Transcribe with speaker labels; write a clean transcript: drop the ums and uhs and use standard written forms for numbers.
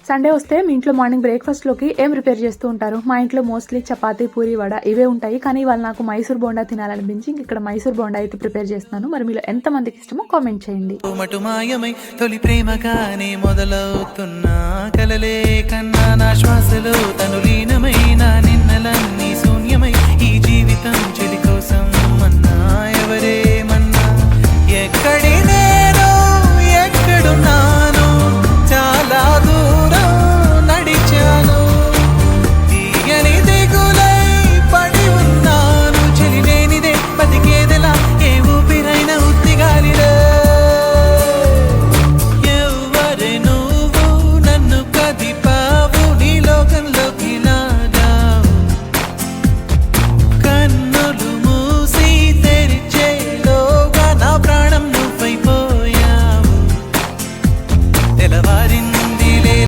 Speaker 1: Sunday వస్తే మీ ఇంట్లో morning బ్రేక్ఫాస్ట్లోకి ఏం ప్రిపేర్ చేస్తూ ఉంటారు? మా ఇంట్లో మోస్ట్లీ చపాతీ, పూరి, వడ ఇవే ఉంటాయి. కానీ ఇవాళ నాకు మైసూర్ బోండా తినాలనిపించి ఇక్కడ మైసూర్ బోండా అయితే ప్రిపేర్ చేస్తున్నాను. మరి మీలో ఎంతమందికి ఇష్టమో కామెంట్ చేయండి.
Speaker 2: మాయమై తొలి ప్రేమగానే మొదలవుతున్నా కలలే కన్నా నా శ్వాసలో తను లీనమైన నిన్నలన్నీ